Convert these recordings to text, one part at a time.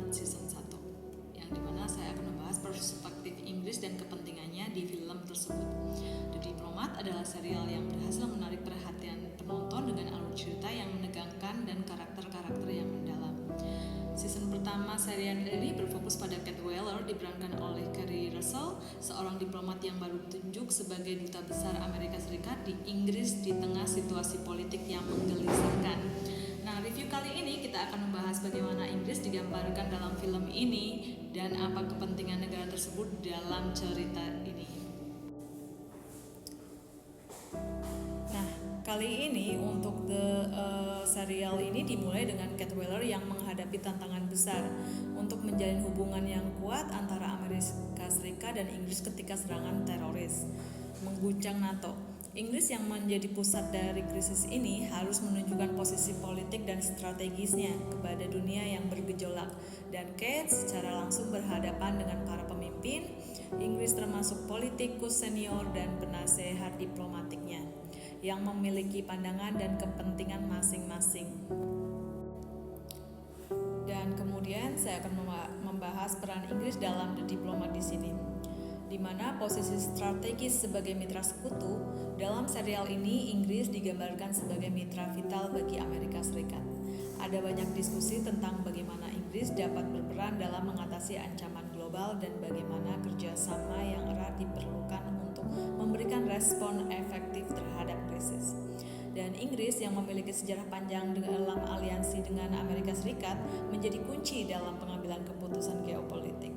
Diplomat Season 1, yang dimana saya akan membahas perspektif Inggris dan kepentingannya di film tersebut. The Diplomat adalah serial yang berhasil menarik perhatian penonton dengan alur cerita yang menegangkan dan karakter-karakter yang mendalam. Season pertama serial ini berfokus pada Kate Weller, diperankan oleh Keri Russell, seorang diplomat yang baru ditunjuk sebagai duta besar Amerika Serikat di Inggris di tengah situasi politik yang menggelisahkan. Nah, review kali ini kita akan membahas bagaimana Inggris digambarkan dalam film ini dan apa kepentingan negara tersebut dalam cerita ini. Nah, kali ini untuk serial ini dimulai dengan Kate Weller yang menghadapi tantangan besar untuk menjalin hubungan yang kuat antara Amerika Serikat dan Inggris ketika serangan teroris mengguncang NATO. Inggris yang menjadi pusat dari krisis ini harus menunjukkan posisi politik dan strategisnya kepada dunia yang bergejolak, dan Kate secara langsung berhadapan dengan para pemimpin Inggris termasuk politikus senior dan penasehat diplomatiknya yang memiliki pandangan dan kepentingan masing-masing. Dan kemudian saya akan membahas peran Inggris dalam The Diplomat di sini, di mana posisi strategis sebagai mitra sekutu. Dalam serial ini, Inggris digambarkan sebagai mitra vital bagi Amerika Serikat. Ada banyak diskusi tentang bagaimana Inggris dapat berperan dalam mengatasi ancaman global dan bagaimana kerjasama yang erat diperlukan untuk memberikan respon efektif terhadap krisis. Dan Inggris yang memiliki sejarah panjang dalam aliansi dengan Amerika Serikat menjadi kunci dalam pengambilan keputusan geopolitik.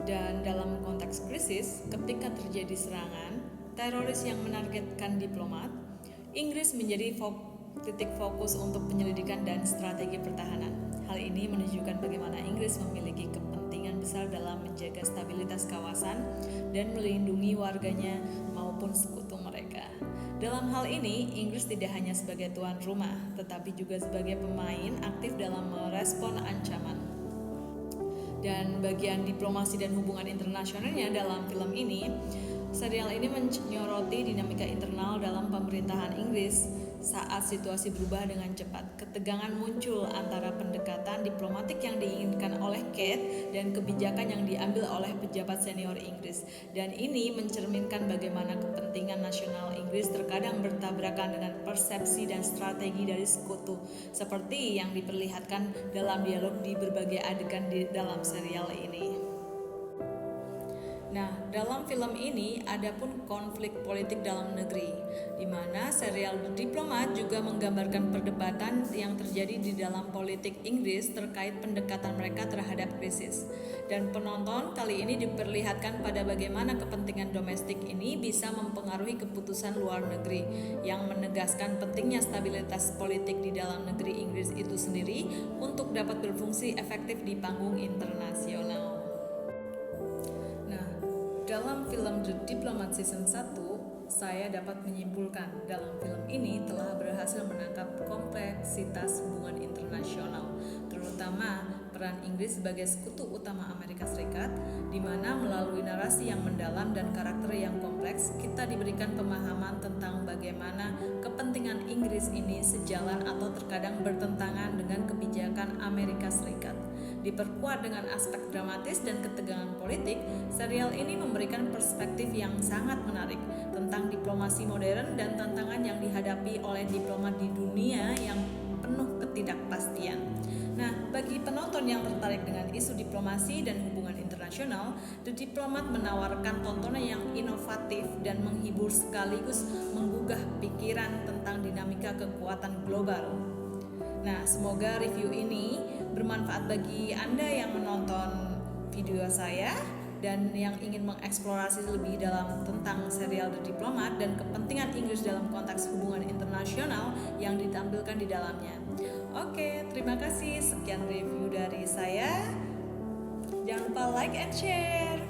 Dan dalam konteks krisis, ketika terjadi serangan teroris yang menargetkan diplomat, Inggris menjadi titik fokus untuk penyelidikan dan strategi pertahanan. Hal ini menunjukkan bagaimana Inggris memiliki kepentingan besar dalam menjaga stabilitas kawasan dan melindungi warganya maupun sekutu mereka. Dalam hal ini, Inggris tidak hanya sebagai tuan rumah, tetapi juga sebagai pemain aktif dalam merespon ancaman. Dan bagian diplomasi dan hubungan internasionalnya dalam film ini, serial ini menyoroti dinamika internal dalam pemerintahan Inggris saat situasi berubah dengan cepat. Ketegangan muncul antara pendekatan diplomatik yang diinginkan oleh Kate dan kebijakan yang diambil oleh pejabat senior Inggris. Dan ini mencerminkan bagaimana kepentingan nasional Inggris terkadang bertabrakan dengan persepsi dan strategi dari sekutu, seperti yang diperlihatkan dalam dialog di berbagai adegan di dalam serial ini. Nah, dalam film ini ada pun konflik politik dalam negeri, di mana serial The Diplomat juga menggambarkan perdebatan yang terjadi di dalam politik Inggris terkait pendekatan mereka terhadap krisis. Dan penonton kali ini diperlihatkan pada bagaimana kepentingan domestik ini bisa mempengaruhi keputusan luar negeri, yang menegaskan pentingnya stabilitas politik di dalam negeri Inggris itu sendiri untuk dapat berfungsi efektif di panggung internasional. Dalam film The Diplomat Season 1, saya dapat menyimpulkan dalam film ini telah berhasil menangkap kompleksitas hubungan internasional, terutama peran Inggris sebagai sekutu utama Amerika Serikat, di mana melalui narasi yang mendalam dan karakter yang kompleks, kita diberikan pemahaman tentang bagaimana kepentingan Inggris ini sejalan atau terkadang bertentangan dengan kebijakan Amerika Serikat. Diperkuat dengan aspek dramatis dan ketegangan politik, serial ini memberikan perspektif yang sangat menarik tentang diplomasi modern dan tantangan yang dihadapi oleh diplomat di dunia yang penuh ketidakpastian. Nah, bagi penonton yang tertarik dengan isu diplomasi dan hubungan internasional, The Diplomat menawarkan tontonan yang inovatif dan menghibur sekaligus menggugah pikiran tentang dinamika kekuatan global. Nah, semoga review ini bermanfaat bagi Anda yang menonton video saya dan yang ingin mengeksplorasi lebih dalam tentang serial The Diplomat dan kepentingan Inggris dalam konteks hubungan internasional yang ditampilkan di dalamnya. Oke, terima kasih. Sekian review dari saya. Jangan lupa like and share.